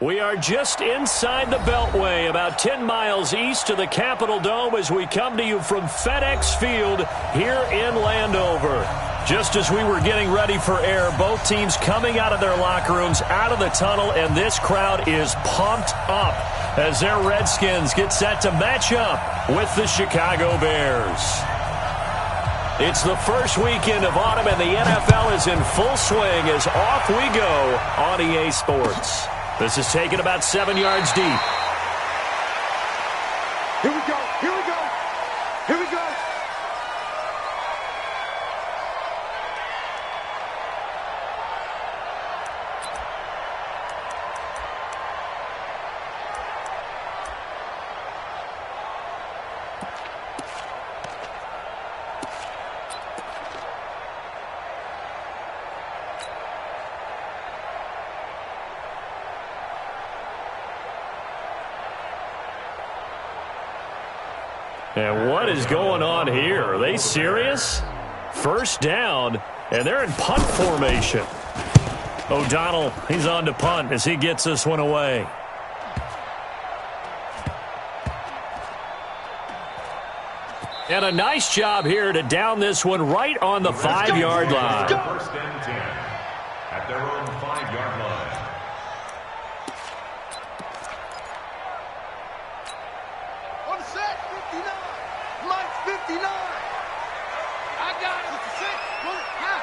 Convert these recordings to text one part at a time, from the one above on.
We are just inside the Beltway, about 10 miles east of the Capitol Dome as we come to you from FedEx Field here in Landover. Just as we were getting ready for air, both teams coming out of their locker rooms, out of the tunnel, and this crowd is pumped up as their Redskins get set to match up with the Chicago Bears. It's the first weekend of autumn, and the NFL is in full swing as off we go on EA Sports. This is taken about 7 yards deep. Here we go, here we go, here we go. And what is going on here? Are they serious? First down, and they're in punt formation. O'Donnell, he's on to punt as he gets this one away. And a nice job here to down this one right on the 5-yard line. First and 10 at their own 5-yard line. On the set, 59. Mike's 59. I got it. 56. Pull it. Half.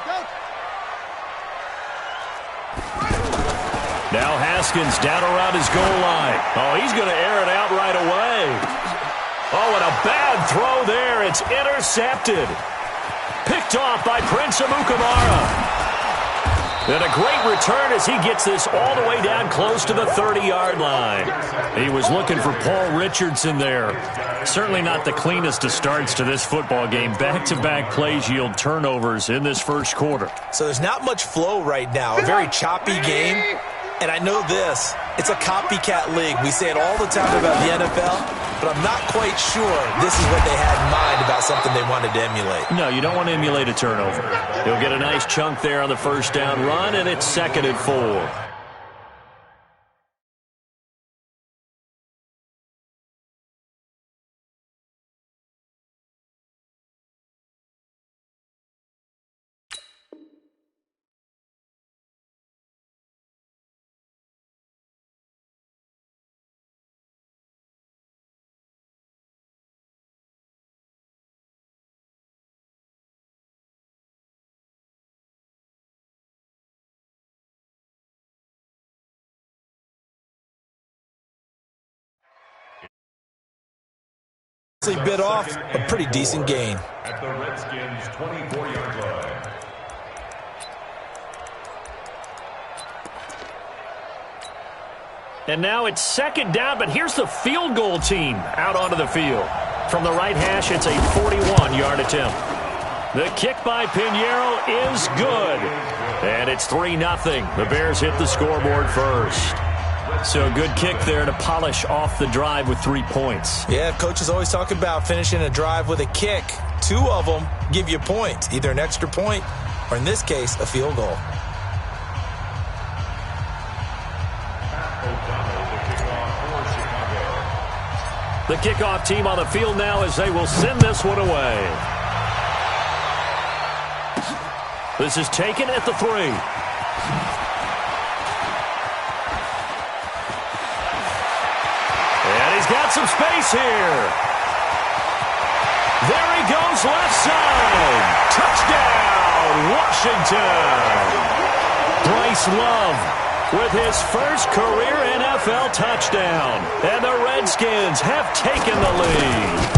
Go. Now Haskins down around his goal line. Oh, he's going to air it out right away. Oh, and a bad throw there. It's intercepted. Picked off by Prince Amukamara. And a great return as he gets this all the way down close to the 30-yard line. He was looking for Paul Richardson there. Certainly not the cleanest of starts to this football game. Back-to-back plays yield turnovers in this first quarter. So there's not much flow right now. A very choppy game. And I know this. It's a copycat league. We say it all the time about the NFL, but I'm not quite sure this is what they had in mind about something they wanted to emulate. No, you don't want to emulate a turnover. He'll get a nice chunk there on the first down run, and it's 2nd and 4. Bit off, a pretty decent gain. At the Redskins' 24-yard line. And now it's 2nd down, but here's the field goal team out onto the field. From the right hash, it's a 41-yard attempt. The kick by Pinheiro is good. And it's 3-0. The Bears hit the scoreboard first. So a good kick there to polish off the drive with 3 points. Yeah, coaches always talk about finishing a drive with a kick. 2 of them give you points, either an extra point or, in this case, a field goal. The kickoff team on the field now as they will send this one away. This is taken at the 3. Got some space here. There he goes left side. Touchdown, Washington. Bryce Love with his first career NFL touchdown. And the Redskins have taken the lead.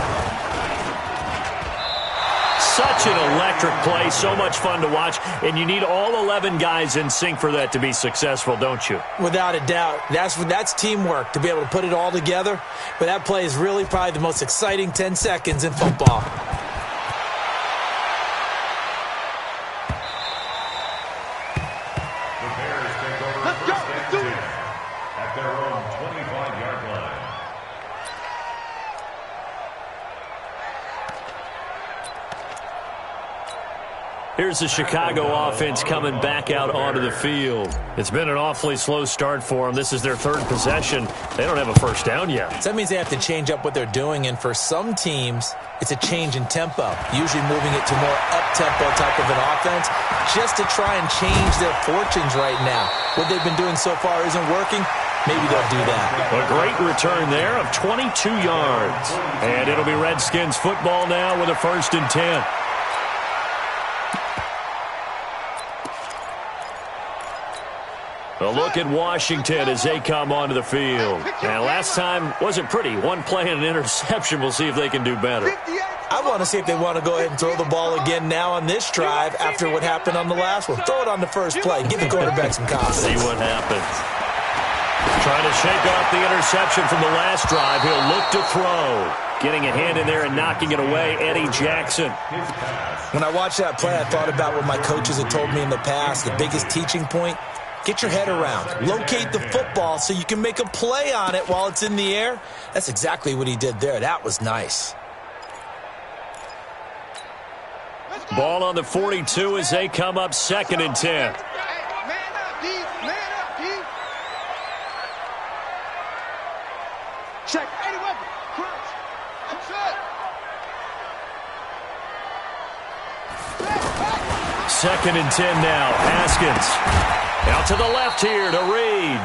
Such an electric play, so much fun to watch, and you need all 11 guys in sync for that to be successful, don't you? Without a doubt. That's teamwork, to be able to put it all together. But that play is really probably the most exciting 10 seconds in football. The Bears take over first and 10 at their own 25-yard line. Here's the Chicago offense coming back out onto the field. It's been an awfully slow start for them. This is their third possession. They don't have a first down yet. So that means they have to change up what they're doing, and for some teams, it's a change in tempo, usually moving it to more up-tempo type of an offense just to try and change their fortunes right now. What they've been doing so far isn't working. Maybe they'll do that. A great return there of 22 yards. And it'll be Redskins football now with a 1st and 10. A look at Washington as they come onto the field. And last time wasn't pretty. One play and an interception. We'll see if they can do better. I want to see if they want to go ahead and throw the ball again now on this drive after what happened on the last one. Throw it on the first play. Give the quarterback some confidence. See what happens. Trying to shake off the interception from the last drive. He'll look to throw. Getting a hand in there and knocking it away, Eddie Jackson. When I watched that play, I thought about what my coaches had told me in the past. The biggest teaching point, get your head around. Locate the football so you can make a play on it while it's in the air. That's exactly what he did there. That was nice. Ball on the 42 as they come up 2nd and 10. Check. Any weapon. Crunch. I'm set. 2nd and 10 now. Haskins. Out to the left here to Reed.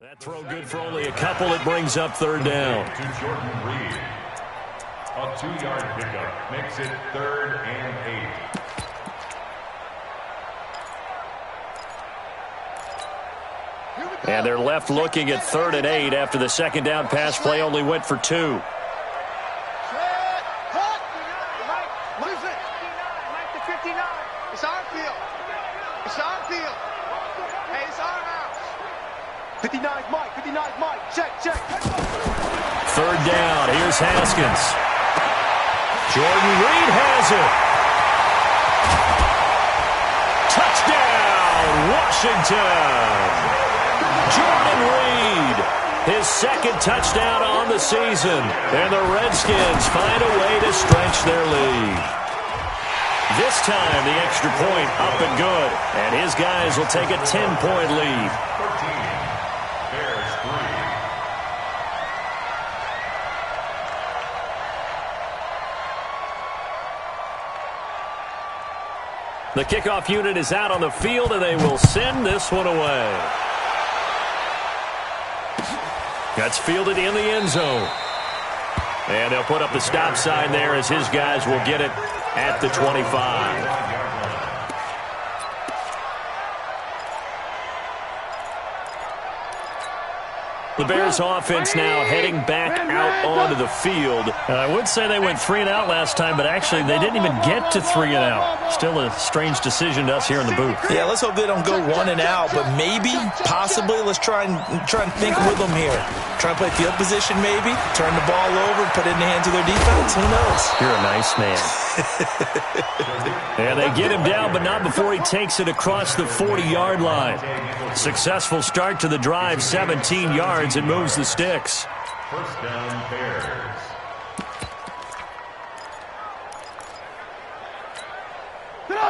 That throw good for only a couple. It brings up 3rd down. To Jordan Reed. A 2-yard pickup makes it 3rd and 8. And they're left looking at 3rd and 8 after the 2nd down pass play only went for 2. It's our field. It's our field. Hey, it's our house. 59's Mike. 59's Mike. Check. 3rd down. Here's Haskins. Jordan Reed has it. Touchdown, Washington. Jordan Reed, his 2nd touchdown on the season. And the Redskins find a way to stretch their lead. This time, the extra point up and good. And his guys will take a 10-point lead. 13. Bears 3. The kickoff unit is out on the field, and they will send this one away. That's fielded in the end zone. And they'll put up the stop sign there as his guys will get it at the 25. The Bears offense now heading back out onto the field. And I would say they went 3 and out last time, but actually they didn't even get to 3 and out. Still a strange decision to us here in the booth. Yeah, let's hope they don't go 1 and out, but maybe, possibly, let's try and think with them here. Try and play field position maybe, turn the ball over, put it in the hands of their defense. Who knows? You're a nice man. And they get him down, but not before he takes it across the 40-yard line. Successful start to the drive, 17 yards, and moves the sticks. 1st down, Bears.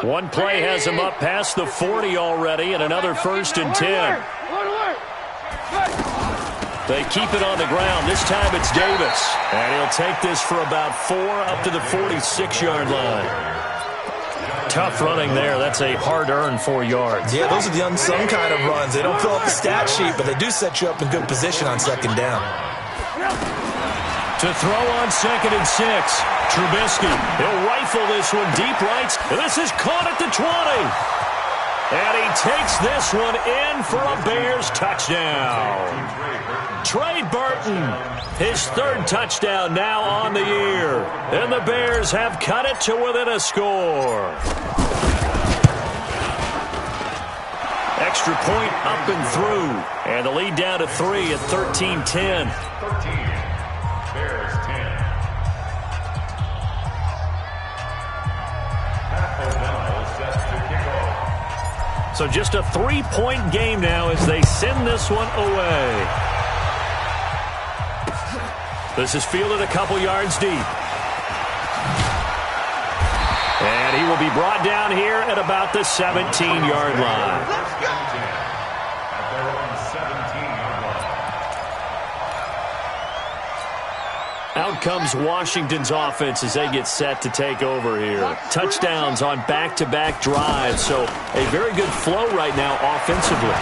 One play has him up past the 40 already, and another 1st and 10. They keep it on the ground. This time it's Davis. And he'll take this for about 4 up to the 46-yard line. Tough running there. That's a hard-earned 4 yards. Yeah, those are the unsung kind of runs. They don't fill up the stat sheet, but they do set you up in good position on 2nd down. To throw on 2nd and 6. Trubisky. He'll rifle this one deep right. And this is caught at the 20. And he takes this one in for a Bears touchdown. Trey Burton, his third touchdown now on the year. And the Bears have cut it to within a score. Extra point up and through. And the lead down to 3 at 13-10. 13, Bears 10. So just a 3-point game now as they send this one away. This is fielded a couple yards deep. And he will be brought down here at about the 17-yard line. Let's go! At their own 17-yard line. Out comes Washington's offense as they get set to take over here. Touchdowns on back-to-back drives, so a very good flow right now offensively.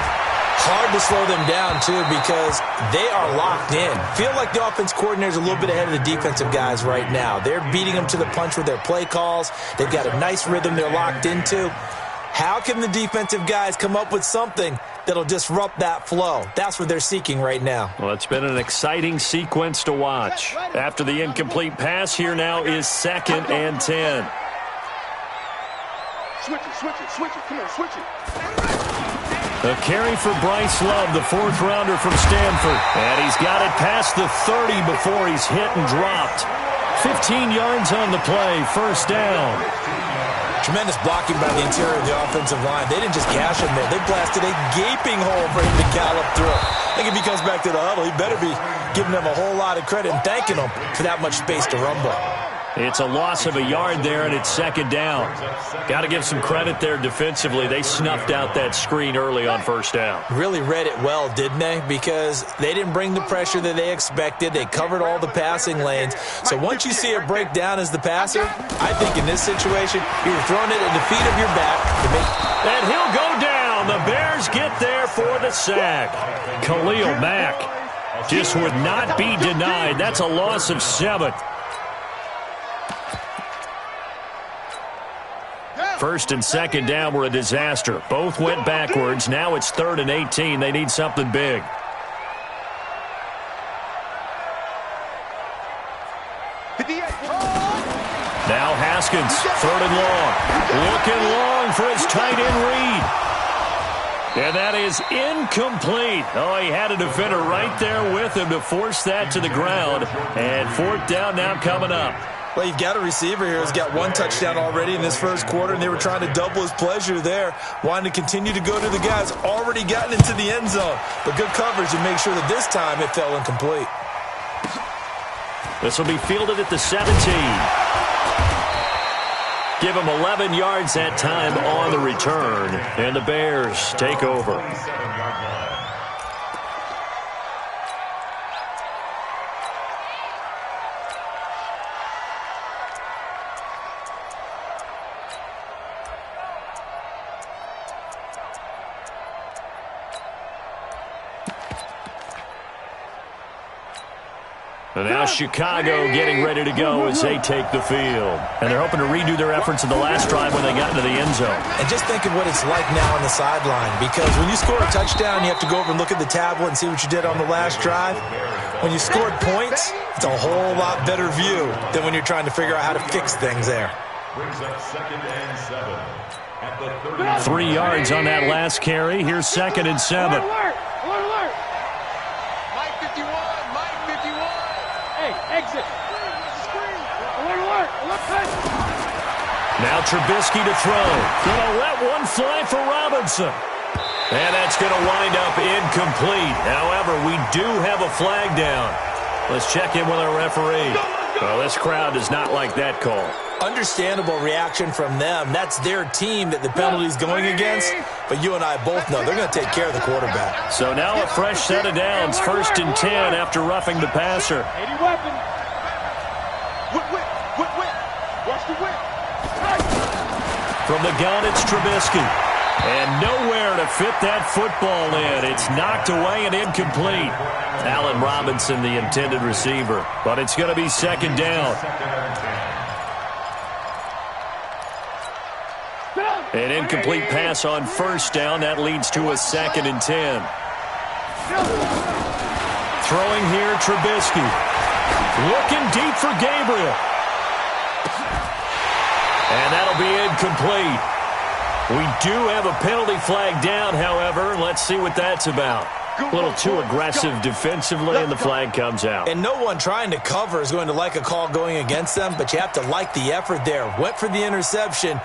Hard to slow them down, too, because they are locked in. Feel like the offense coordinator is a little bit ahead of the defensive guys right now. They're beating them to the punch with their play calls. They've got a nice rhythm they're locked into. How can the defensive guys come up with something that'll disrupt that flow? That's what they're seeking right now. Well, it's been an exciting sequence to watch. After the incomplete pass, here now is 2nd and 10. Switch it. Come on, switch it. A carry for Bryce Love, the fourth-rounder from Stanford. And he's got it past the 30 before he's hit and dropped. 15 yards on the play, first down. Tremendous blocking by the interior of the offensive line. They didn't just gash him there. They blasted a gaping hole for him to gallop through. I think if he comes back to the huddle, he better be giving them a whole lot of credit and thanking them for that much space to rumble. It's a loss of a yard there, and it's 2nd down. Got to give some credit there defensively. They snuffed out that screen early on first down. Really read it well, didn't they? Because they didn't bring the pressure that they expected. They covered all the passing lanes. So once you see it break down as the passer, I think in this situation, you're throwing it at the feet of your back. And he'll go down. The Bears get there for the sack. Khalil Mack just would not be denied. That's a loss of 7. First and 2nd down were a disaster. Both went backwards. Now it's 3rd and 18. They need something big. Now Haskins, 3rd and long. Looking long for his tight end read. And that is incomplete. Oh, he had a defender right there with him to force that to the ground. And 4th down now coming up. Well, you've got a receiver here who's got 1 touchdown already in this first quarter, and they were trying to double his pleasure there, wanting to continue to go to the guys already gotten into the end zone. But good coverage to make sure that this time it fell incomplete. This will be fielded at the 17. Give him 11 yards that time on the return, and the Bears take over. And now Chicago getting ready to go as they take the field. And they're hoping to redo their efforts in the last drive when they got into the end zone. And just think of what it's like now on the sideline, because when you score a touchdown, you have to go over and look at the tablet and see what you did on the last drive. When you scored points, it's a whole lot better view than when you're trying to figure out how to fix things there. Brings up 2nd and 7 at the 3 yards on that last carry. Here's 2nd and 7. Exit. Now Trubisky to throw. Gonna let one fly for Robinson. And that's going to wind up incomplete. However, we do have a flag down. Let's check in with our referee. Well, this crowd does not like that call. Understandable reaction from them. That's their team that the penalty's going against. But you and I both know they're going to take care of the quarterback. So now a fresh set of downs. 1st and 10 after roughing the passer. Watch the whip. From the gun, it's Trubisky. And nowhere to fit that football in. It's knocked away and incomplete. Allen Robinson, the intended receiver. But it's going to be 2nd down. An incomplete pass on first down. That leads to a 2nd and 10. Throwing here, Trubisky. Looking deep for Gabriel. And that'll be incomplete. We do have a penalty flag down, however. Let's see what that's about. A little too aggressive defensively, and the flag comes out. And no one trying to cover is going to like a call going against them, but you have to like the effort there. Went for the interception.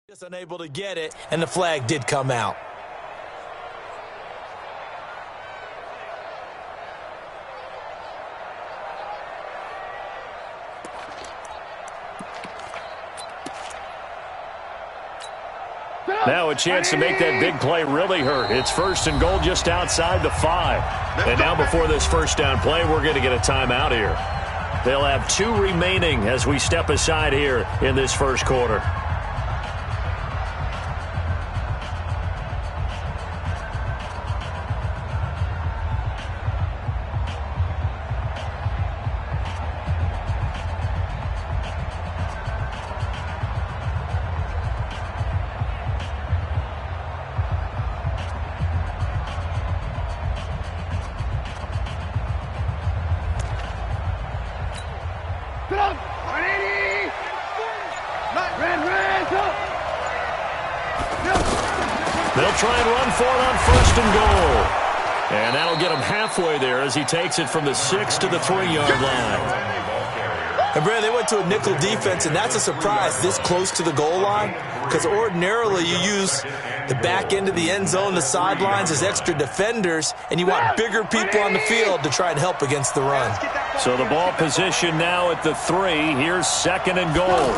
Just unable to get it, and the flag did come out. Now a chance to make that big play really hurt. It's 1st and goal just outside the 5. And now before this first down play, we're going to get a timeout here. They'll have 2 remaining as we step aside here in this first quarter. They'll try and run for it on 1st and goal. And that'll get him halfway there as he takes it from the 6 to the 3-yard line. And, Brad, they went to a nickel defense, and that's a surprise this close to the goal line, because ordinarily you use the back end of the end zone, the sidelines as extra defenders, and you want bigger people on the field to try and help against the run. So the ball position now at the 3. Here's 2nd and goal.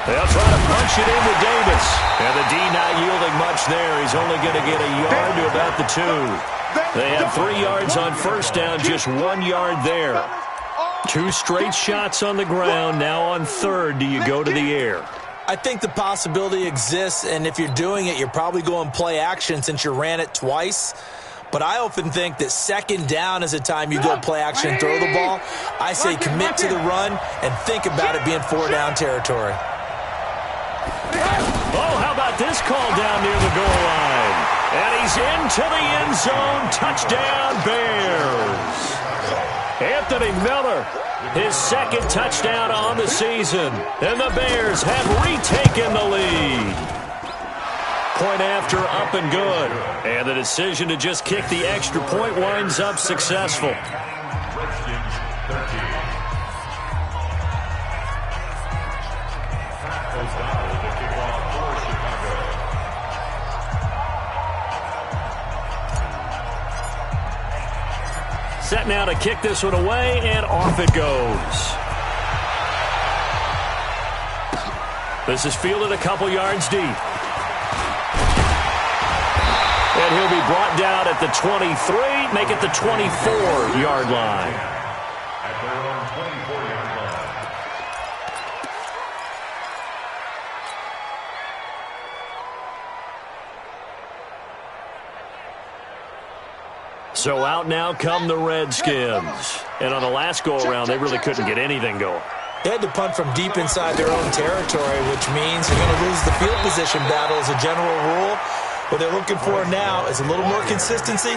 They'll try to punch it in with Davis. And the D not yielding much there. He's only going to get a yard to about the 2. They have 3 yards on first down, just 1 yard there. 2 straight shots on the ground. Now on 3rd, do you go to the air? I think the possibility exists, and if you're doing it, you're probably going play action since you ran it twice. But I often think that 2nd down is the time you go play action and throw the ball. I say commit to the run and think about it being 4-down territory. Oh, how about this call down near the goal line? And he's into the end zone. Touchdown, Bears. Anthony Miller, his 2nd touchdown on the season. And the Bears have retaken the lead. Point after, up and good. And the decision to just kick the extra point winds up successful. Set now to kick this one away, and off it goes. This is fielded a couple yards deep. And he'll be brought down at the 23, make it the 24-yard line. At their own 24-yard line. So out now come the Redskins. And on the last go-around, they really couldn't get anything going. They had to punt from deep inside their own territory, which means you're going to lose the field position battle as a general rule. What they're looking for now is a little more consistency,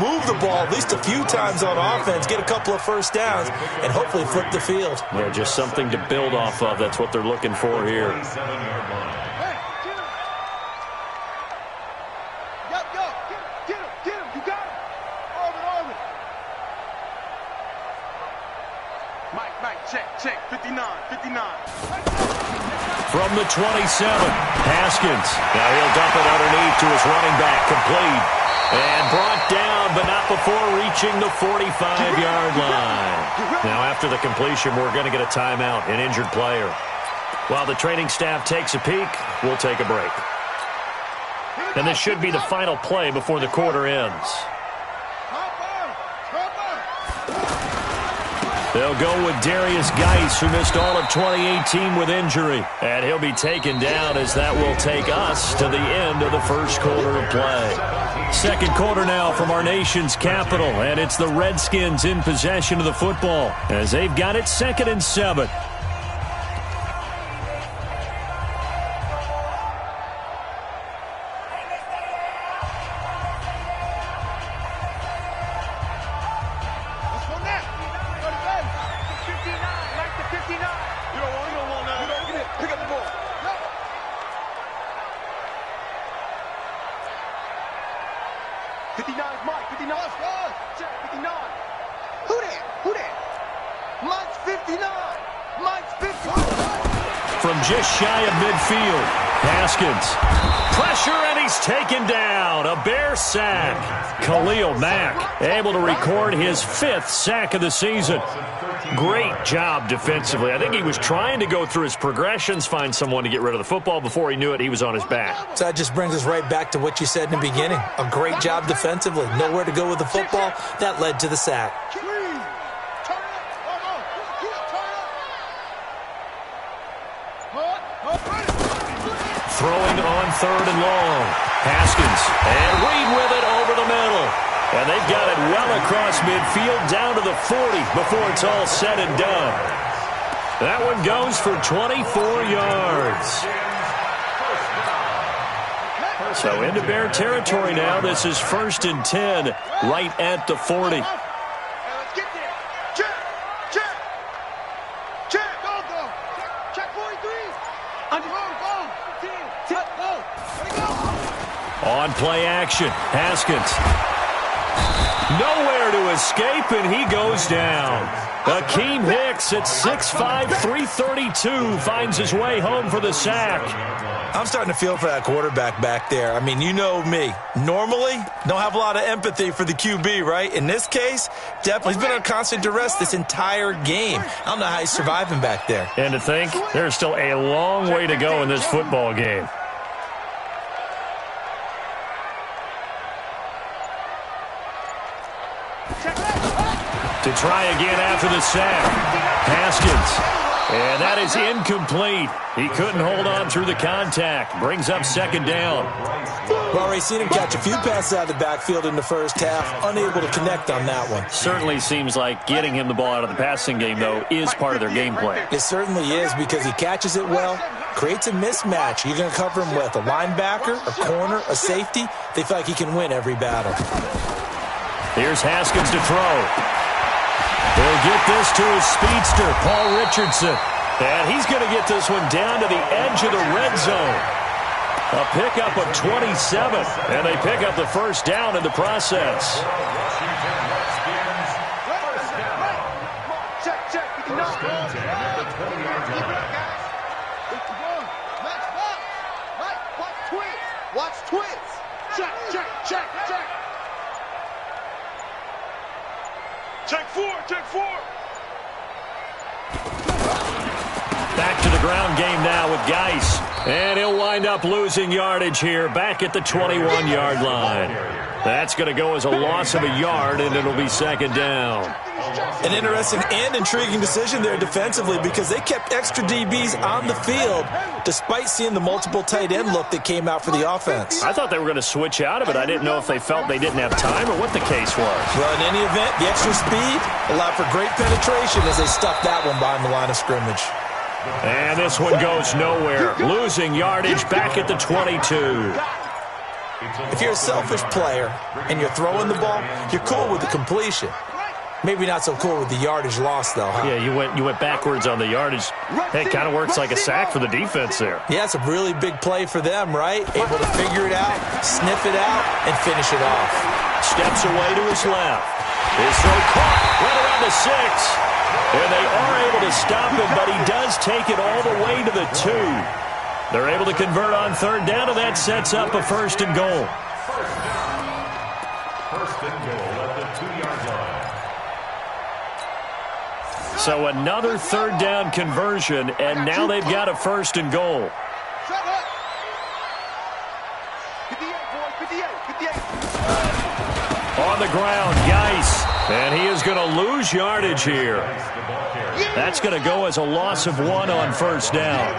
move the ball at least a few times on offense, get a couple of first downs, and hopefully flip the field. Yeah, just something to build off of. That's what they're looking for here. Mike, check, 59. from the 27. Haskins. Now he'll dump it underneath to his running back. Complete. And brought down, but not before reaching the 45-yard line. Now after the completion, we're going to get a timeout, an injured player. While the training staff takes a peek, we'll take a break. And this should be the final play before the quarter ends. They'll go with Darius Geis, who missed all of 2018 with injury. And he'll be taken down as that will take us to the end of the first quarter of play. Second quarter now from our nation's capital, and it's the Redskins in possession of the football as they've got it 2nd and 7. Just shy of midfield. Haskins. Pressure, and he's taken down. A Bear sack. Khalil Mack able to record his 5th sack of the season. Great job defensively. I think he was trying to go through his progressions, find someone to get rid of the football. Before he knew it, he was on his back. So that just brings us right back to what you said in the beginning. A great job defensively. Nowhere to go with the football. That led to the sack. Throwing on 3rd and long. Haskins. And Reed with it over the middle. And they've got it well across midfield down to the 40 before it's all said and done. That one goes for 24 yards. So into Bear territory now. This is 1st and 10 right at the 40. On play action, Haskins. Nowhere to escape, and he goes down. Akeem Hicks at 6'5", 332 finds his way home for the sack. I'm starting to feel for that quarterback back there. I mean, you know me. Normally, don't have a lot of empathy for the QB, right? In this case, definitely. He's been on constant duress this entire game. I don't know how he's surviving back there. And to think, there's still a long way to go in this football game. To try again after the sack. Haskins. And that is incomplete. He couldn't hold on through the contact. Brings up 2nd down. We've already seen him catch a few passes out of the backfield in the first half. Unable to connect on that one. Certainly seems like getting him the ball out of the passing game, though, is part of their game plan. It certainly is because he catches it well, creates a mismatch. You're going to cover him with a linebacker, a corner, a safety. They feel like he can win every battle. Here's Haskins to throw. He'll get this to his speedster, Paul Richardson. And he's going to get this one down to the edge of the red zone. A pickup of 27. And they pick up the first down in the process. Watch twins. Check, check, check, check. Check 4, check 4. Back to the ground game now with Geis. And he'll wind up losing yardage here back at the 21-yard line. That's going to go as a loss of a yard, and it'll be 2nd down. An interesting and intriguing decision there defensively because they kept extra DBs on the field despite seeing the multiple tight end look that came out for the offense. I thought they were going to switch out of it. I didn't know if they felt they didn't have time or what the case was. Well, in any event, the extra speed allowed for great penetration as they stuffed that one behind the line of scrimmage. And this one goes nowhere. Losing yardage back at the 22. If you're a selfish player and you're throwing the ball, you're cool with the completion. Maybe not so cool with the yardage loss, though, huh? Yeah, you went backwards on the yardage. Hey, it kind of works like a sack for the defense there. Yeah, it's a really big play for them, right? Able to figure it out, sniff it out, and finish it off. Steps away to his left. His throw caught right around the the 6. And they are able to stop him, but he does take it all the way to the 2. They're able to convert on third down, and that sets up a 1st and goal. First and goal at the 2-yard line. So another third down conversion, and now they've got a 1st and goal. On the ground, Geis. And he is going to lose yardage here. That's going to go as a loss of 1 on 1st down.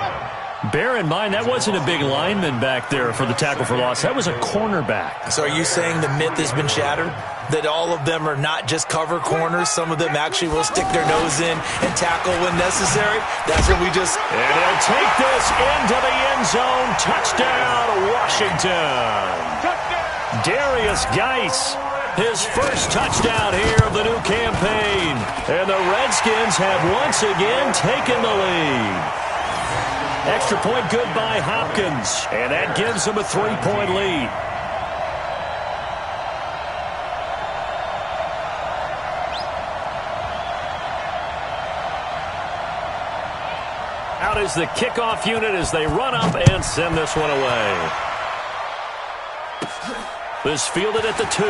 Bear in mind, that wasn't a big lineman back there for the tackle for loss. That was a cornerback. So are you saying the myth has been shattered? That all of them are not just cover corners? Some of them actually will stick their nose in and tackle when necessary? That's what we just... And he'll take this into the end zone. Touchdown, Washington. Darius Geis, his first touchdown here of the new campaign. And the Redskins have once again taken the lead. Extra point good by Hopkins, and that gives them a 3-point lead. Out is the kickoff unit as they run up and send this one away. This fielded at the 2.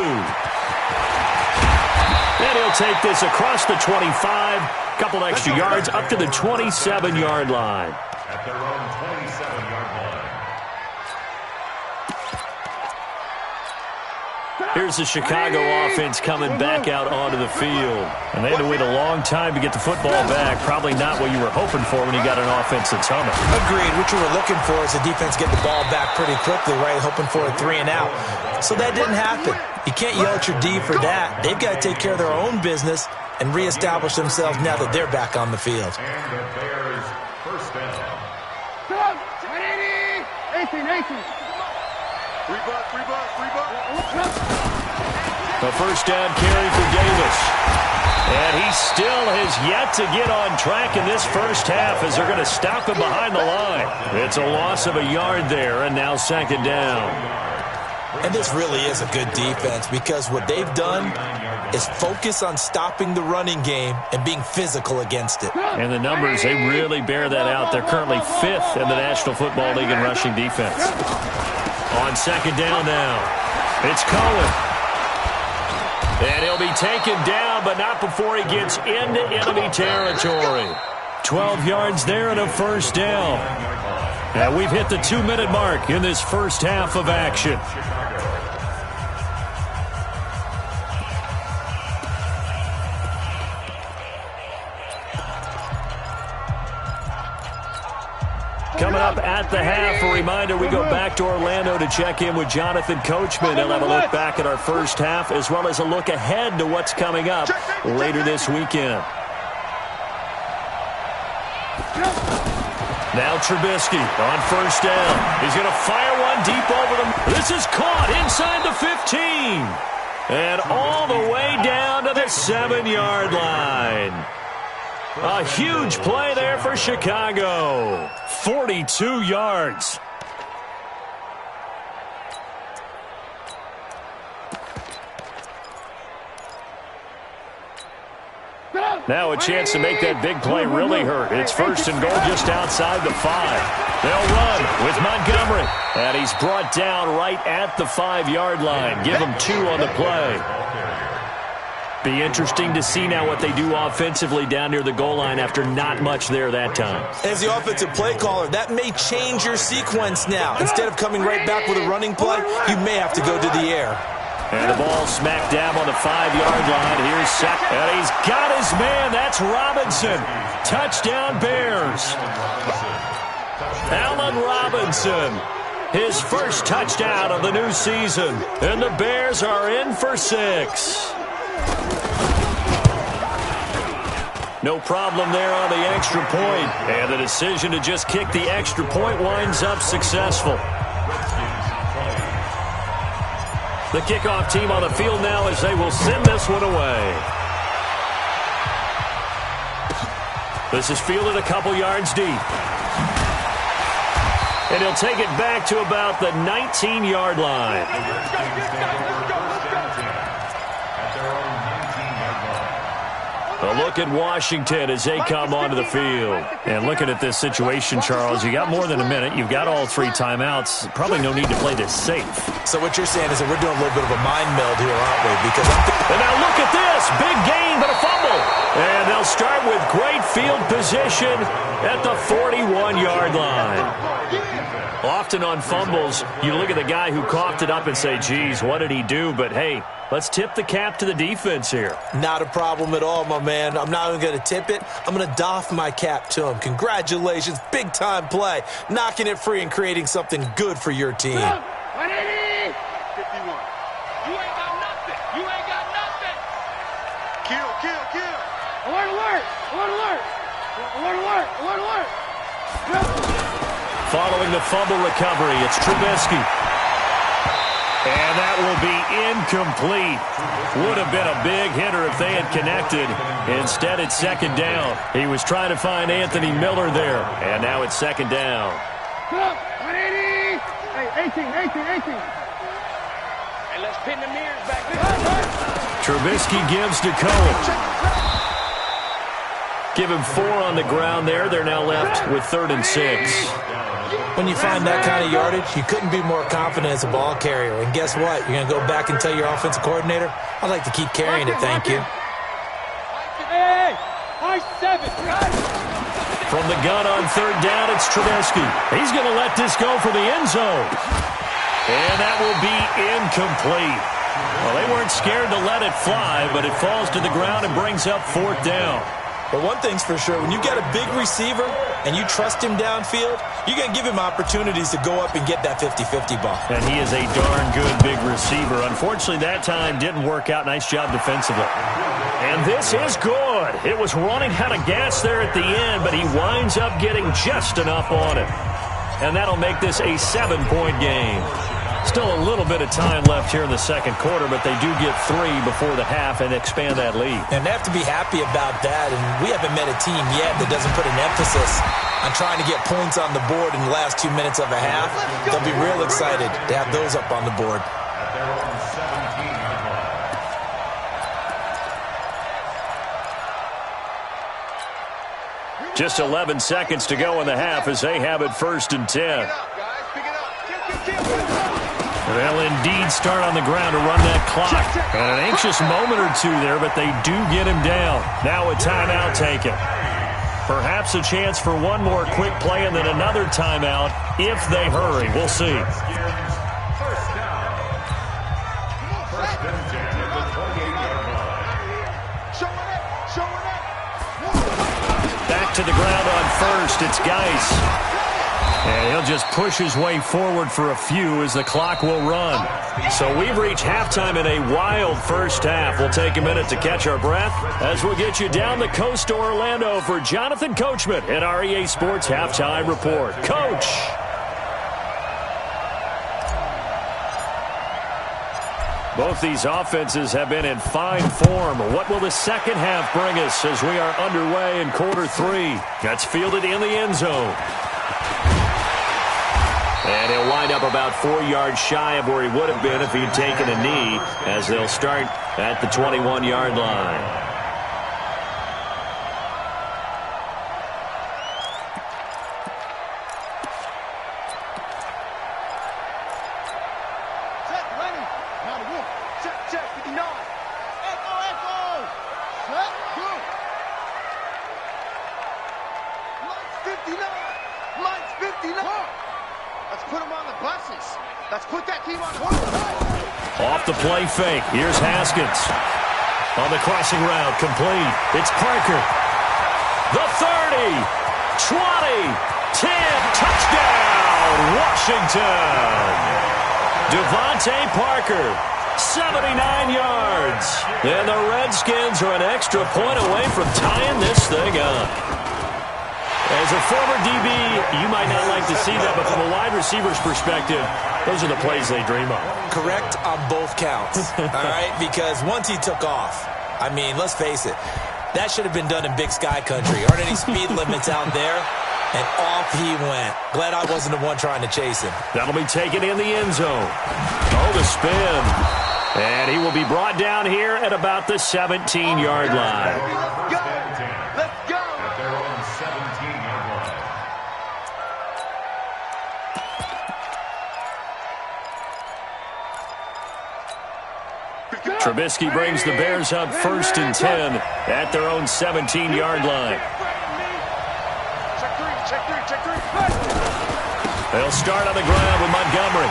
And he'll take this across the 25, couple extra yards up to the 27-yard line. At their own 27-yard line. Here's the Chicago offense coming back out onto the field. And they had to wait a long time to get the football back. Probably not what you were hoping for when you got an offense that's humming. Agreed. What you were looking for is the defense get the ball back pretty quickly, right? Hoping for a 3 and out. So that didn't happen. You can't yell at your D for that. They've got to take care of their own business and reestablish themselves now that they're back on the field. And the Bears first down. 18. A first down carry for Davis. And he still has yet to get on track in this first half as they're going to stop him behind the line. It's a loss of a yard there, and now 2nd down. And this really is a good defense because what they've done is focus on stopping the running game and being physical against it. And the numbers, they really bear that out. They're currently 5th in the National Football League in rushing defense. On 2nd down now, it's Cohen. And he'll be taken down, but not before he gets into enemy territory. 12 yards there and a first down. And we've hit the 2-minute mark in this first half of action. Coming up at the half, a reminder, we go back to Orlando to check in with Jonathan Coachman. He'll have a look back at our first half as well as a look ahead to what's coming up later this weekend. Now Trubisky on first down. He's going to fire one deep over them. This is caught inside the 15. And all the way down to the 7-yard line. A huge play there for Chicago. 42 yards. Now a chance to make that big play really hurt. It's 1st and goal just outside the 5. They'll run with Montgomery. And he's brought down right at the 5-yard line. Give him 2 on the play. Be interesting to see now what they do offensively down near the goal line after not much there that time. As the offensive play caller, that may change your sequence now. Instead of coming right back with a running play, you may have to go to the air. And the ball smacked down on the 5-yard line. Here's Sack. And he's got his man. That's Robinson. Touchdown, Bears. Allen Robinson. His first touchdown of the new season. And the Bears are in for 6. No problem there on the extra point. And the decision to just kick the extra point winds up successful. The kickoff team on the field now as they will send this one away. This is fielded a couple yards deep. And he'll take it back to about the 19-yard line. A look at Washington as they come onto the field. And looking at this situation, Charles, you got more than a minute. You've got all 3 timeouts. Probably no need to play this safe. So what you're saying is that we're doing a little bit of a mind meld here, aren't we? Because and now look at this. Big gain, but a fumble. And they'll start with great field position at the 41-yard line. Often on fumbles, you look at the guy who coughed it up and say, geez, what did he do? But, hey, let's tip the cap to the defense here. Not a problem at all, my man. I'm not even going to tip it. I'm going to doff my cap to him. Congratulations. Big-time play. Knocking it free and creating something good for your team. 180! 51. You ain't got nothing. You ain't got nothing. Kill, kill, kill. Alert, alert. Alert, alert. Alert, alert. Alert, alert. Following the fumble recovery, it's Trubisky. And that will be incomplete. Would have been a big hitter if they had connected. Instead, it's second down. He was trying to find Anthony Miller there. And now it's second down. 180! Hey, 18. Hey, let's pin the mirrors back. Trubisky gives to Cole. Give him 4 on the ground there. They're now left with 3rd and 6. When you find that kind of yardage, you couldn't be more confident as a ball carrier. And guess what? You're going to go back and tell your offensive coordinator, I'd like to keep carrying it, thank you. Hey, high 7. From the gun on 3rd down, it's Trubisky. He's going to let this go for the end zone. And that will be incomplete. Well, they weren't scared to let it fly, but it falls to the ground and brings up 4th down. But one thing's for sure, when you got a big receiver and you trust him downfield, you're going to give him opportunities to go up and get that 50-50 ball. And he is a darn good big receiver. Unfortunately, that time didn't work out. Nice job defensively. And this is good. It was running out of gas there at the end, but he winds up getting just enough on it. And that'll make this a 7-point game. Still a little bit of time left here in the second quarter, but they do get 3 before the half and expand that lead. And they have to be happy about that, and we haven't met a team yet that doesn't put an emphasis on trying to get points on the board in the last 2 minutes of a half. They'll be real excited to have those up on the board. Just 11 seconds to go in the half as they have it 1st and 10. They'll indeed start on the ground to run that clock. And an anxious moment or 2 there, but they do get him down. Now a timeout taken. Perhaps a chance for one more quick play and then another timeout if they hurry. We'll see. First down. 1st and 10 at the 28-yard line. Back to the ground on 1st. It's Geis. And he'll just push his way forward for a few as the clock will run. So we've reached halftime in a wild first half. We'll take a minute to catch our breath as we'll get you down the coast to Orlando for Jonathan Coachman at our EA Sports Halftime Report. Coach! Both these offenses have been in fine form. What will the second half bring us as we are underway in quarter 3? That's fielded in the end zone. And he'll wind up about 4 yards shy of where he would have been if he'd taken a knee as they'll start at the 21-yard line. Off the play fake. Here's Haskins. On the crossing route, complete. It's Parker. The 30, 20, 10, touchdown, Washington. Devontae Parker, 79 yards. And the Redskins are an extra point away from tying this thing up. As a former DB, you might not like to see that, but from a wide receiver's perspective, those are the plays they dream of. Correct on both counts, all right? Because once he took off, I mean, let's face it, that should have been done in Big Sky Country. Aren't any speed limits out there? And off he went. Glad I wasn't the one trying to chase him. That'll be taken in the end zone. Oh, the spin. And he will be brought down here at about the 17-yard line. Trubisky brings the Bears up 1st and 10 at their own 17-yard line. They'll start on the ground with Montgomery.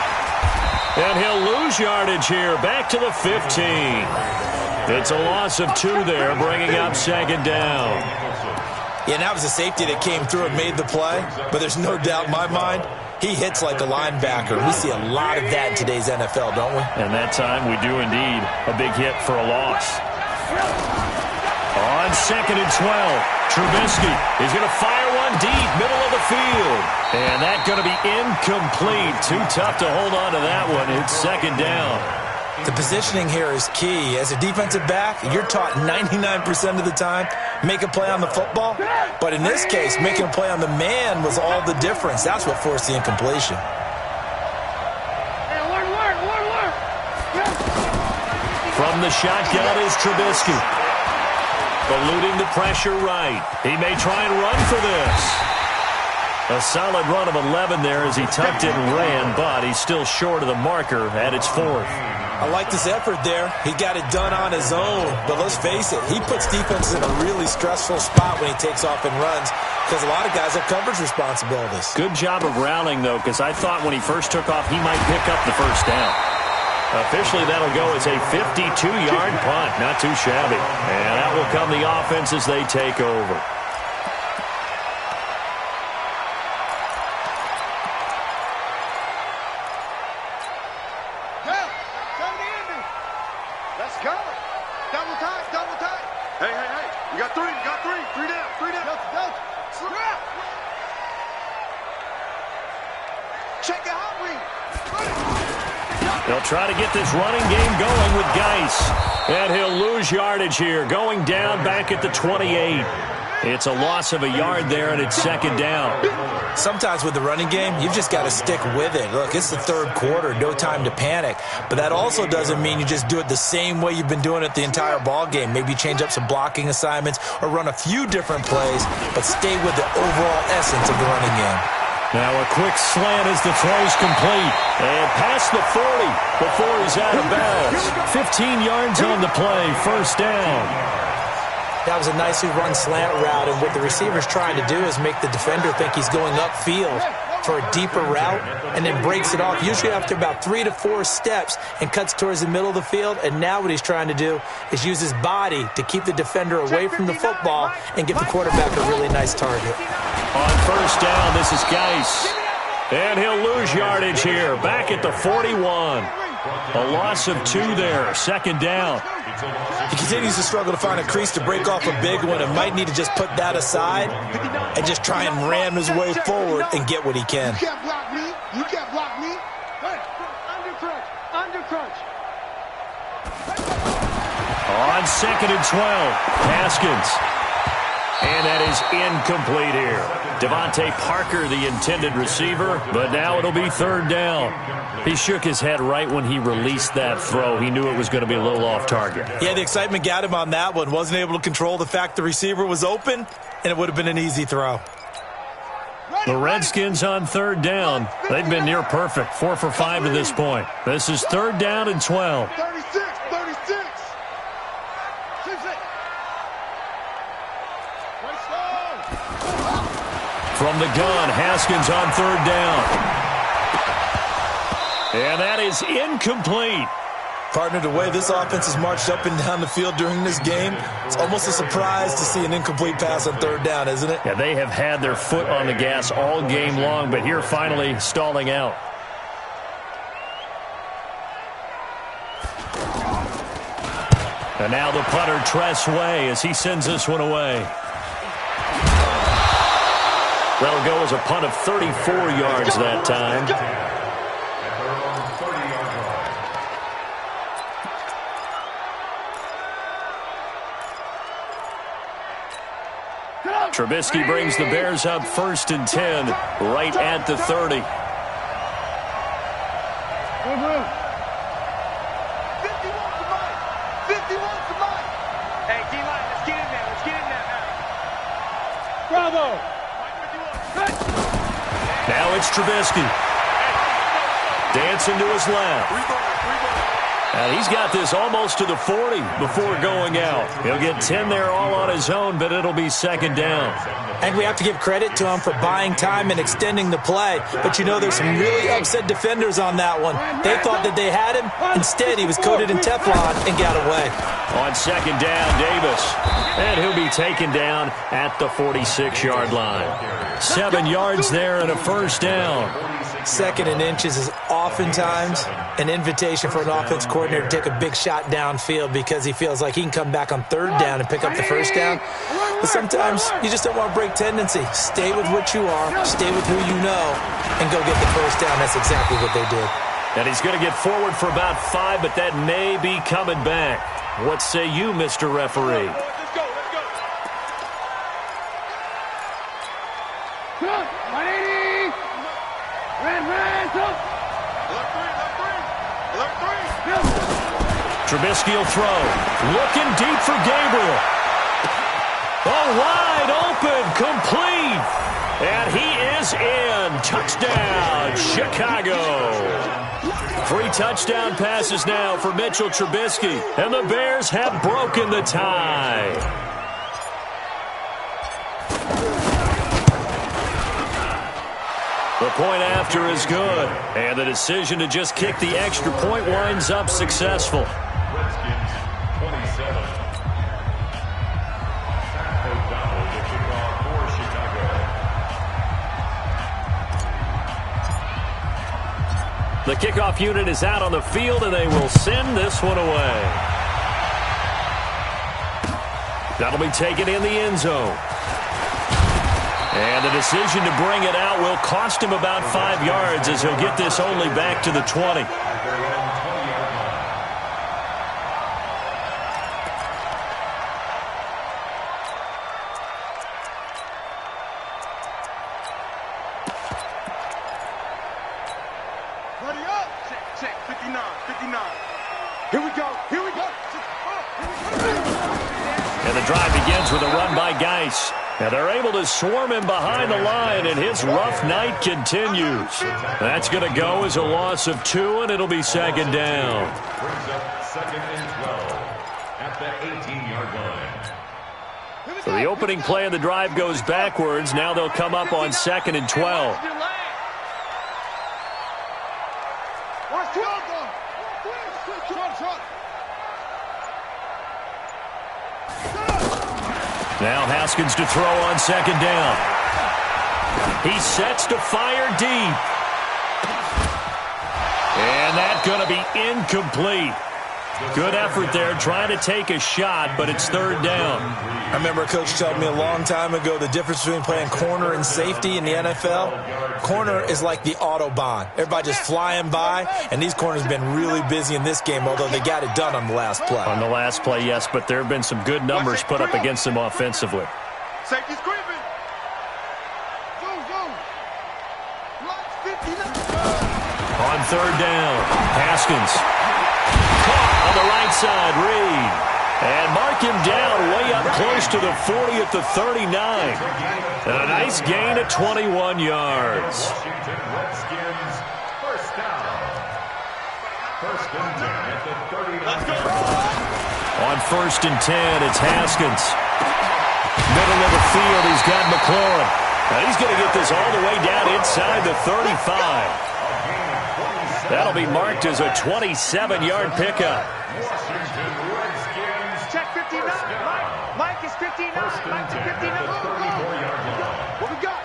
And he'll lose yardage here, back to the 15. It's a loss of 2 there, bringing up 2nd down. Yeah, and that was a safety that came through and made the play, but there's no doubt in my mind, he hits like a linebacker. We see a lot of that in today's NFL, don't we? And that time we do indeed. A big hit for a loss. On 2nd and 12, Trubisky is going to fire one deep, middle of the field. And that's going to be incomplete. Too tough to hold on to that one. It's 2nd down. The positioning here is key. As a defensive back, you're taught 99% of the time, make a play on the football. But in this case, making a play on the man was all the difference. That's what forced the incompletion. From the shotgun is Trubisky. Eluding the pressure right. He may try and run for this. A solid run of 11 there as he tucked it and ran, but he's still short of the marker at its 4th. I like this effort there. He got it done on his own. But let's face it, he puts defenses in a really stressful spot when he takes off and runs because a lot of guys have coverage responsibilities. Good job of rallying, though, because I thought when he first took off, he might pick up the 1st down. Officially, that'll go as a 52-yard punt. Not too shabby. And that will come the offense as they take over. Let's go. Double time, double time. Hey, hey, hey. You got 3, you got 3. 3 down, 3 down. Go. Check it out, Reed. They'll try to get this running game going with Geis. And he'll lose yardage here, going down back at the 28. It's a loss of a yard there, and it's 2nd down. Sometimes with the running game, you've just got to stick with it. Look, it's the 3rd quarter, no time to panic. But that also doesn't mean you just do it the same way you've been doing it the entire ball game. Maybe change up some blocking assignments or run a few different plays, but stay with the overall essence of the running game. Now a quick slant as the throw's complete. And past the 40 before he's out of bounds. 15 yards on the play, 1st down. That was a nicely run slant route, and what the receiver's trying to do is make the defender think he's going upfield for a deeper route and then breaks it off, usually after about 3 to 4 steps, and cuts towards the middle of the field. And now what he's trying to do is use his body to keep the defender away from the football and give the quarterback a really nice target. On 1st down, this is Geis. And he'll lose yardage here, back at the 41. A loss of 2 there, 2nd down. He continues to struggle to find a crease to break off a big one and might need to just put that aside and just try and ram his way forward and get what he can. You can't block me. You can't block me. Hey, under crunch. On 2nd and 12, Haskins. And that is incomplete here. Devontae Parker, the intended receiver, but now it'll be 3rd down. He shook his head right when he released that throw. He knew it was going to be a little off target. Yeah, the excitement got him on that one. Wasn't able to control the fact the receiver was open, and it would have been an easy throw. The Redskins on 3rd down. They've been near perfect, 4 for 5 to this point. This is 3rd down and 12. 36. From the gun, Haskins on 3rd down. And that is incomplete. Partner, the way this offense has marched up and down the field during this game, it's almost a surprise to see an incomplete pass on 3rd down, isn't it? Yeah, they have had their foot on the gas all game long, but here finally stalling out. And now the punter, Tress Way, as he sends this one away. That'll go as a punt of 34 yards that time. Trubisky brings the Bears up 1st and 10, right at the 30. 51's the mic. Hey, D-line, let's get in there. Let's get in there now. Bravo. Now it's Trubisky. Dancing to his left. And he's got this almost to the 40 before going out. He'll get 10 there all on his own, but it'll be second down. And we have to give credit to him for buying time and extending the play. But you know there's some really upset defenders on that one. They thought that they had him. Instead, he was coated in Teflon and got away. On second down, Davis. And he'll be taken down at the 46-yard line. 7 yards there and a first down. Second and inches is oftentimes an invitation for an offense coordinator to take a big shot downfield because he feels like he can come back on third down and pick up the first down. But sometimes you just don't want to break tendency. Stay with what you are, stay with who you know, and go get the first down. That's exactly what they did. And he's going to get forward for about 5, but that may be coming back. What say you, Mr. Referee? Let's go. Good. 180. Red, go. Alert three. Trubisky will throw. Looking deep for Gabriel. Oh, wide open, complete. And he is in. Touchdown, Chicago. 3 touchdown passes now for Mitchell Trubisky. And the Bears have broken the tie. The point after is good. And the decision to just kick the extra point winds up successful. Redskins 27. O'Donnell to kick off for Chicago. The kickoff unit is out on the field, and they will send this one away. That'll be taken in the end zone. And the decision to bring it out will cost him about 5 yards as he'll get this only back to the 20. Ready up. Check. 59. Here we go. And the drive begins with a run by Geis. And they're able to swarm him behind the line, and his rough night continues. That's going to go as a loss of 2, and it'll be second down. Brings up second and 12 at the 18-yard line. So the opening play of the drive goes backwards. Now they'll come up on second and 12. Now Haskins to throw on second down. He sets to fire deep. And that's going to be incomplete. Good effort there trying to take a shot, but it's third down. I remember a coach telling me a long time ago the difference between playing corner and safety in the NFL. Corner is like the Autobahn. Everybody just flying by, and these corners have been really busy in this game, although they got it done on the last play. On the last play, yes, but there have been some good numbers put up against them offensively. Safety's creeping. Go. On third down, Haskins. Caught on the right side, Reed. And mark him down way up close to the 40 at the 39. And a nice gain at 21 yards. Washington Redskins first down. First and 10 at the 39. On first and 10, it's Haskins. Middle of the field, he's got McLaurin. Now he's going to get this all the way down inside the 35. That'll be marked as a 27-yard pickup. Washington Redskins. Check 59. Mike is 59. Mike is 59. What we got?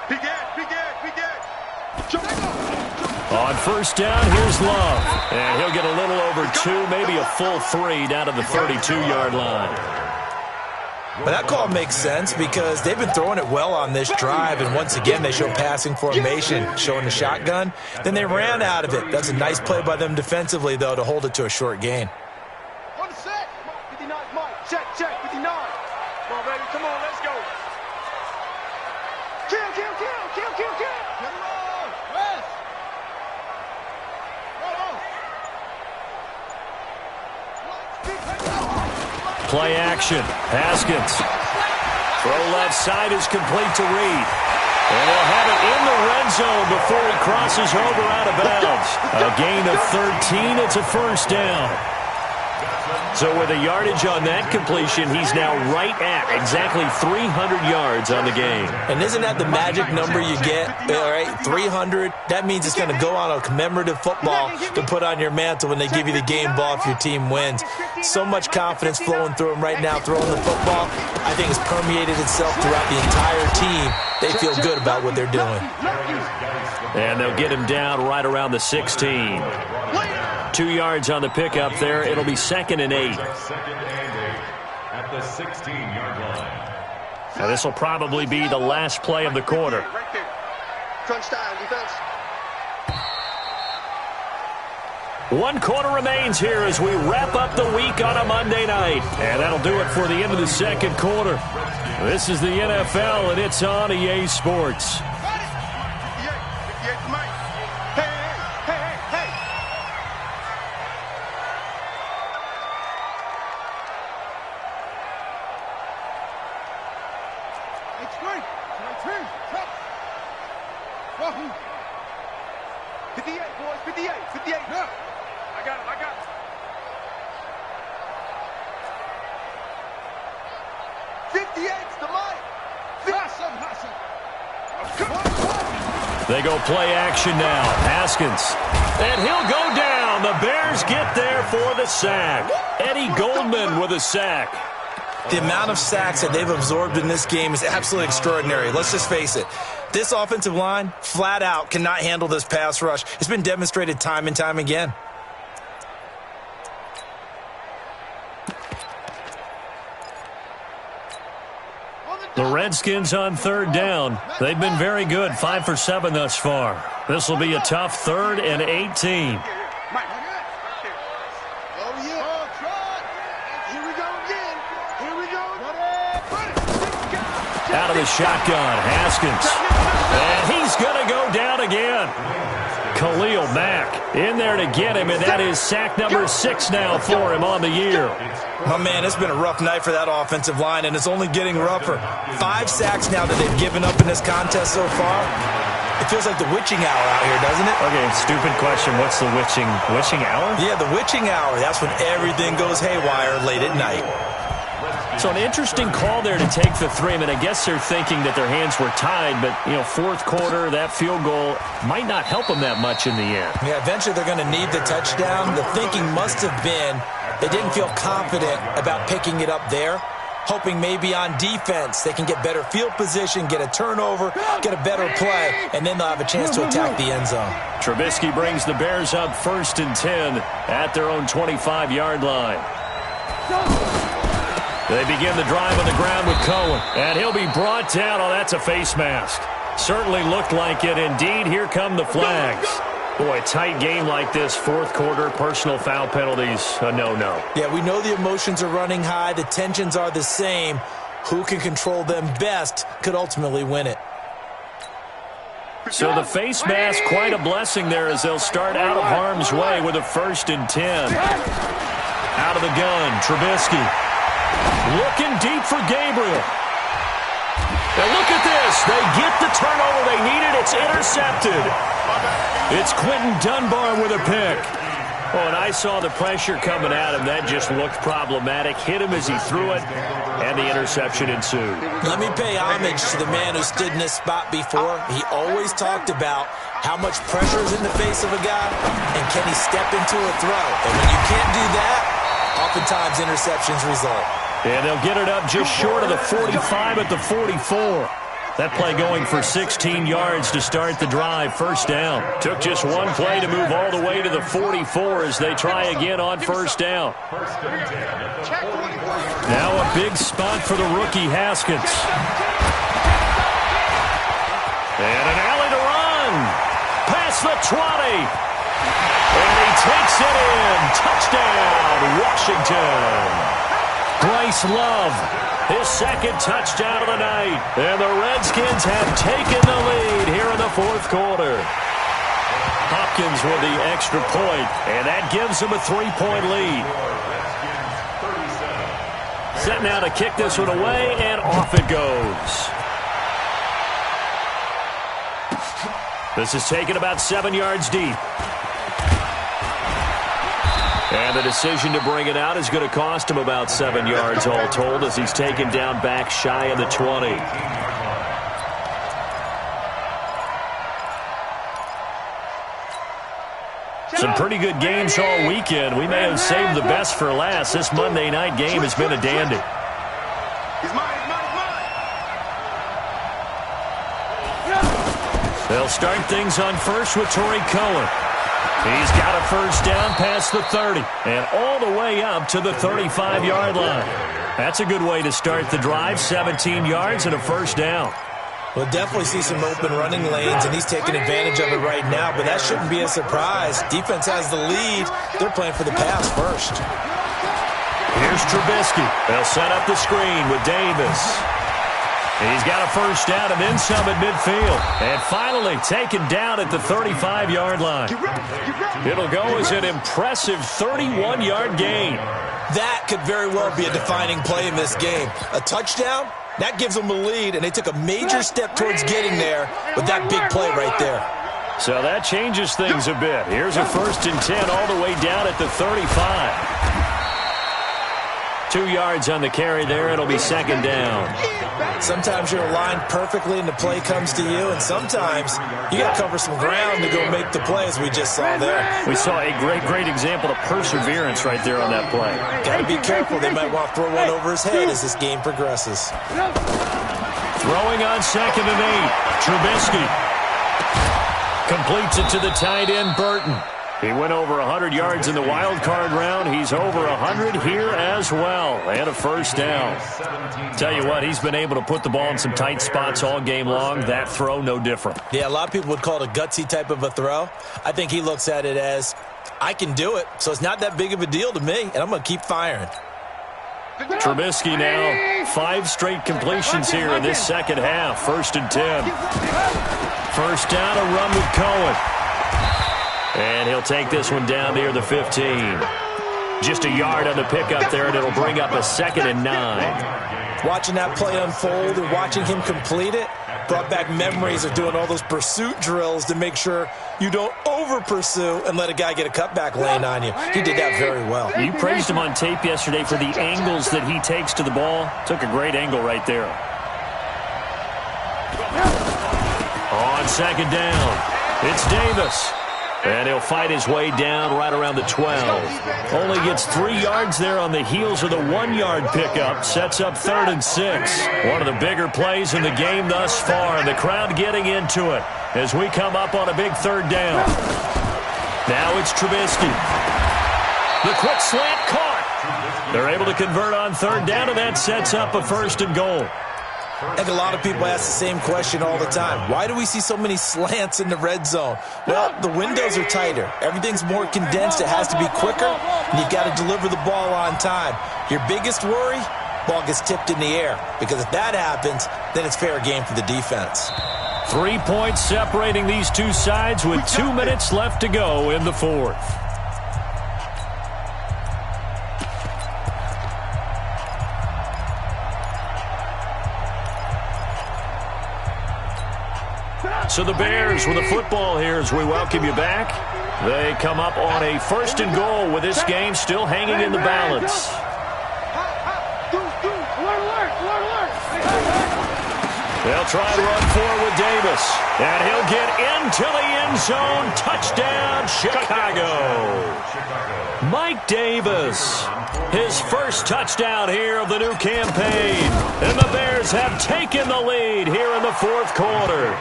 Big Ed. On first down, here's Love. And he'll get a little over 2, maybe a full 3 down to the 32-yard line. But that call makes sense because they've been throwing it well on this drive, and once again they show passing formation, showing the shotgun. Then they ran out of it. That's a nice play by them defensively, though, to hold it to a short gain. On the set. 59, Mike. Check. 59. Come on, baby. Come on, let's go. Kill. Get him on. Rest. Play action. Haskins. Throw left side is complete to Reed. And they'll have it in the red zone before he crosses over out of bounds. A gain of 13. It's a first down. So with a yardage on that completion, he's now right at exactly 300 yards on the game. And isn't that the magic number you get? All right, 300. That means it's going to go on a commemorative football to put on your mantle when they give you the game ball if your team wins. So much confidence flowing through him right now, throwing the football. I think it's permeated itself throughout the entire team. They feel good about what they're doing. And they'll get him down right around the 16. 2 yards on the pickup there. It'll be 2nd and 8. At the 16-yard line. Now this will probably be the last play of the quarter. Right there. Crunch time, defense. 1 quarter remains here as we wrap up the week on a Monday night. And that'll do it for the end of the second quarter. This is the NFL, and it's on EA Sports. 58, Mike. Hey. It's great. 58, boys. 58. Yeah. I got it. 58's the mic. They go play action now. Haskins. And he'll go down. The Bears get there for the sack. Eddie Goldman with a sack. The amount of sacks that they've absorbed in this game is absolutely extraordinary. Let's just face it. This offensive line, flat out, cannot handle this pass rush. It's been demonstrated time and time again. The Redskins on 3rd down. They've been very good, 5 for 7 thus far. This will be a tough 3rd and 18. Out of the shotgun, Haskins. And he's going to go down again. Khalil Mack in there to get him, and that is sack number 6 now for him on the year. Oh, man, it's been a rough night for that offensive line, and it's only getting rougher. 5 sacks now that they've given up in this contest so far. It feels like the witching hour out here, doesn't it? Okay, stupid question. What's the witching hour? Yeah, the witching hour. That's when everything goes haywire late at night. So an interesting call there to take the 3. I mean, I guess they're thinking that their hands were tied, but, 4th quarter, that field goal might not help them that much in the end. Yeah, eventually they're going to need the touchdown. The thinking must have been they didn't feel confident about picking it up there, hoping maybe on defense they can get better field position, get a turnover, get a better play, and then they'll have a chance to attack the end zone. Trubisky brings the Bears up 1st and 10 at their own 25-yard line. They begin the drive on the ground with Cohen, and he'll be brought down. Oh, that's a face mask. Certainly looked like it. Indeed, here come the flags. Boy, a tight game like this, 4th quarter, personal foul penalties, a no-no. Yeah, we know the emotions are running high. The tensions are the same. Who can control them best could ultimately win it. So the face mask, quite a blessing there as they'll start out of harm's way with a 1st and 10. Out of the gun, Trubisky. Looking deep for Gabriel. Now look at this. They get the turnover they needed. It's intercepted. It's Quentin Dunbar with a pick. Oh, and I saw the pressure coming at him. That just looked problematic. Hit him as he threw it, and the interception ensued. Let me pay homage to the man who stood in this spot before. He always talked about how much pressure is in the face of a guy, and can he step into a throw. And when you can't do that, oftentimes interceptions result. And they'll get it up just short of the 45 at the 44. That play going for 16 yards to start the drive. 1st down. Took just one play to move all the way to the 44 as they try again on 1st down. Now a big spot for the rookie Haskins. And an alley to run. Past the 20. And he takes it in. Touchdown, Washington. Bryce Love, his 2nd touchdown of the night. And the Redskins have taken the lead here in the 4th quarter. Hopkins with the extra point, and that gives them a 3-point lead. Set now to kick this one away, and off it goes. This is taken about 7 yards deep. And the decision to bring it out is going to cost him about 7 yards all told as he's taken down back shy of the 20. Some pretty good games all weekend. We may have saved the best for last. This Monday night game has been a dandy. They'll start things on first with Torrey Cohen. He's got a first down past the 30 and all the way up to the 35-yard line. That's a good way to start the drive, 17 yards and a first down. We'll definitely see some open running lanes, and he's taking advantage of it right now, but that shouldn't be a surprise. Defense has the lead. They're playing for the pass first. Here's Trubisky. They'll set up the screen with Davis. He's got a first down and then some at midfield. And finally taken down at the 35-yard line. It'll go as an impressive 31-yard gain. That could very well be a defining play in this game. A touchdown, that gives them the lead, and they took a major step towards getting there with that big play right there. So that changes things a bit. Here's a 1st and 10 all the way down at the 35. 2 yards on the carry there. It'll be 2nd down. Sometimes you're aligned perfectly and the play comes to you, and sometimes you got to cover some ground to go make the play, as we just saw there. We saw a great example of perseverance right there on that play. Got to be careful. They might want to throw one over his head as this game progresses. Throwing on 2nd and 8. Trubisky completes it to the tight end, Burton. He went over 100 yards in the wild card round. He's over 100 here as well. And a first down. Tell you what, he's been able to put the ball in some tight spots all game long. That throw, no different. Yeah, a lot of people would call it a gutsy type of a throw. I think he looks at it as, I can do it, so it's not that big of a deal to me, and I'm going to keep firing. Trubisky now, 5 straight completions here in this second half. 1st and 10. First down, a run with Cohen. And he'll take this one down near the 15. Just a yard on the pickup there, and it'll bring up a 2nd and 9. Watching that play unfold and watching him complete it brought back memories of doing all those pursuit drills to make sure you don't over-pursue and let a guy get a cutback lane on you. He did that very well. You praised him on tape yesterday for the angles that he takes to the ball. Took a great angle right there. On 2nd down, it's Davis. And he'll fight his way down right around the 12. Only gets 3 yards there on the heels of the 1-yard pickup. Sets up 3rd and 6. One of the bigger plays in the game thus far. And the crowd getting into it as we come up on a big 3rd down. Now it's Trubisky. The quick slant caught. They're able to convert on 3rd down, and that sets up a 1st and goal. I think a lot of people ask the same question all the time. Why do we see so many slants in the red zone? Well, the windows are tighter. Everything's more condensed. It has to be quicker, and you've got to deliver the ball on time. Your biggest worry, ball gets tipped in the air, because if that happens, then it's fair game for the defense. 3 points separating these two sides with 2 minutes left to go in the 4th. So the Bears with a football here as we welcome you back. They come up on a 1st and goal with this game still hanging in the balance. They'll try and run forward with Davis. And he'll get into the end zone. Touchdown, Chicago. Mike Davis, his first touchdown here of the new campaign. And the Bears have taken the lead here in the 4th quarter.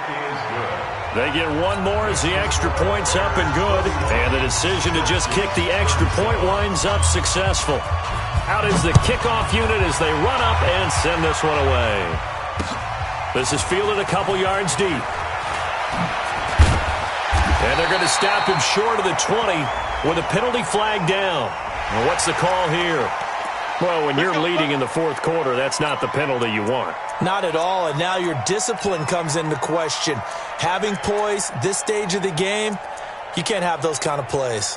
They get one more as the extra point's up and good. And the decision to just kick the extra point winds up successful. Out is the kickoff unit as they run up and send this one away. This is fielded a couple yards deep. And they're going to stop him short of the 20 with a penalty flag down. And what's the call here? Well, when you're leading in the 4th quarter, that's not the penalty you want. Not at all, and now your discipline comes into question. Having poise this stage of the game, you can't have those kind of plays.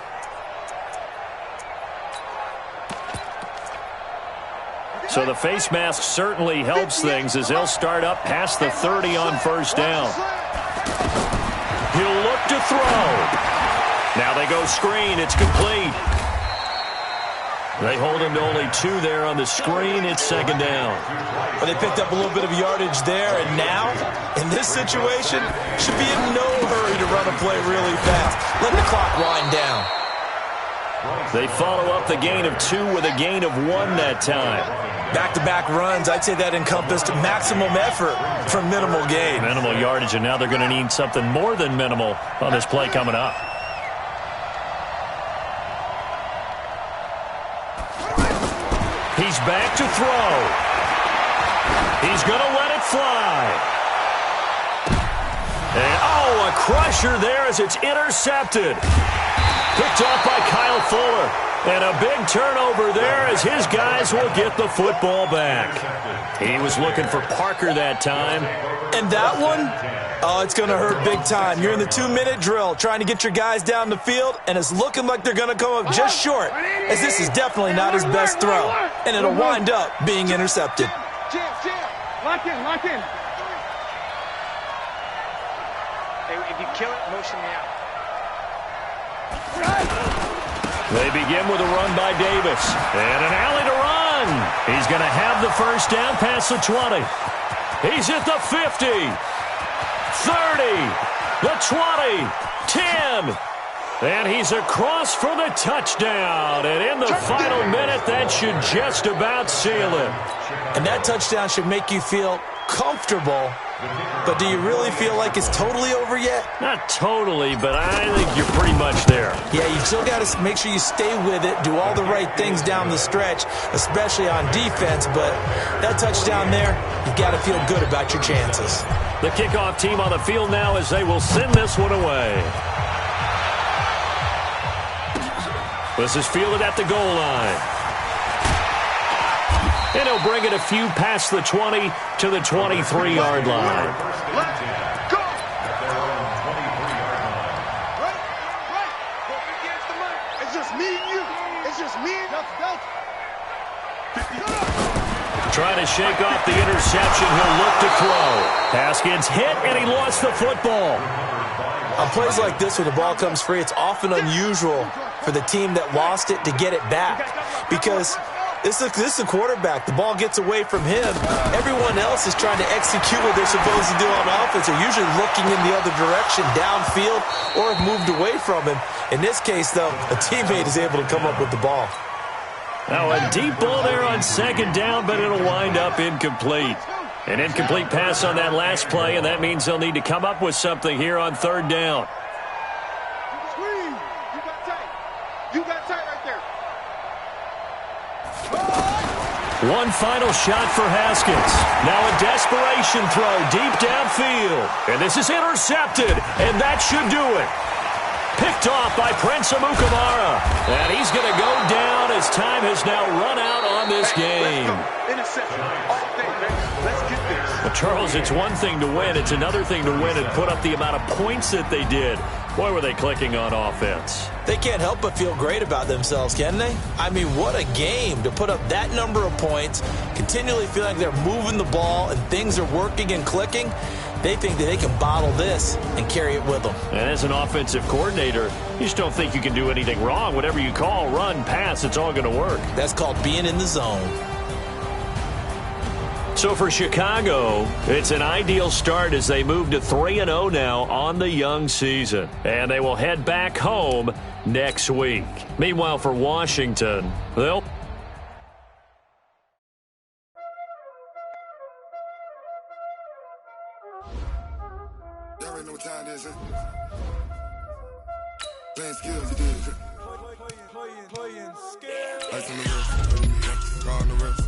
So the face mask certainly helps things as they'll start up past the 30 on 1st down. He'll to throw. Now they go screen. It's complete. They hold him to only 2 there on the screen. It's second down. Well, they picked up a little bit of yardage there, and now, in this situation, should be in no hurry to run a play really fast. Let the clock wind down. They follow up the gain of 2 with a gain of 1 that time. Back-to-back runs, I'd say that encompassed maximum effort for minimal gain. Minimal yardage, and now they're going to need something more than minimal on this play coming up. He's back to throw. He's going to let it fly. And, oh, a crusher there as it's intercepted. Picked off by Kyle Fuller. And a big turnover there as his guys will get the football back. He was looking for Parker that time. And that one, oh, it's going to hurt big time. You're in the 2-minute drill trying to get your guys down the field, and it's looking like they're going to come up just short, as this is definitely not his best throw. And it'll wind up being intercepted. Jam. Lock in. Hey, if you kill it, motion me out. They begin with a run by Davis. And an alley to run. He's going to have the first down past the 20. He's at the 50. 30. The 20. 10. And he's across for the touchdown. And in the final minute, that should just about seal it. And that touchdown should make you feel comfortable. But do you really feel like it's totally over yet? Not totally, but I think you're pretty much there. Yeah, you still got to make sure you stay with it, do all the right things down the stretch, especially on defense. But that touchdown there, you got to feel good about your chances. The kickoff team on the field now as they will send this one away. This is fielded at the goal line. And he'll bring it a few past the 20 to the 23-yard line. Let's go. Right. Hope it gets the money. It's just me and you. It's just me and you. Trying to shake off the interception. He'll look to throw. Pass gets hit, and he lost the football. On plays like this where the ball comes free, it's often unusual for the team that lost it to get it back. Because this is a quarterback. The ball gets away from him. Everyone else is trying to execute what they're supposed to do on offense. They're usually looking in the other direction, downfield, or have moved away from him. In this case, though, a teammate is able to come up with the ball. Now a deep ball there on second down, but it'll wind up incomplete. An incomplete pass on that last play, and that means they'll need to come up with something here on third down. You got tight right there. One final shot for Haskins. Now a desperation throw deep downfield. And this is intercepted, and that should do it. Picked off by Prince Amukamara. And he's going to go down as time has now run out on this game. Interception all day, baby. Let's get this. Well, Charles, it's one thing to win. It's another thing to win and put up the amount of points that they did. Boy, were they clicking on offense. They can't help but feel great about themselves, can they? I mean, what a game to put up that number of points, continually feeling like they're moving the ball and things are working and clicking. They think that they can bottle this and carry it with them. And as an offensive coordinator, you just don't think you can do anything wrong. Whatever you call, run, pass, it's all going to work. That's called being in the zone. So for Chicago, it's an ideal start as they move to 3-0 now on the young season. And they will head back home next week. Meanwhile, for Washington, they'll... Y'all already know what time it is, huh? Playing skills, you did. Playing skills. Ice on the wrist, car on the wrist,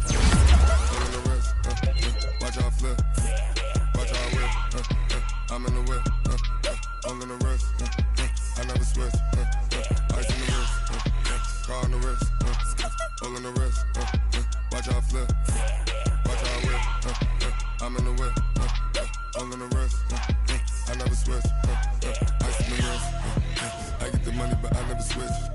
on the wrist. Watch out flip, watch out whip. I'm in the whip, all in the wrist. I never switch. Ice on the wrist, car on the wrist, all in the wrist. Watch out flip, watch out whip. I'm in the whip, all in the wrist. I never switch. Ice in the wrist. I get the money, but I never switch.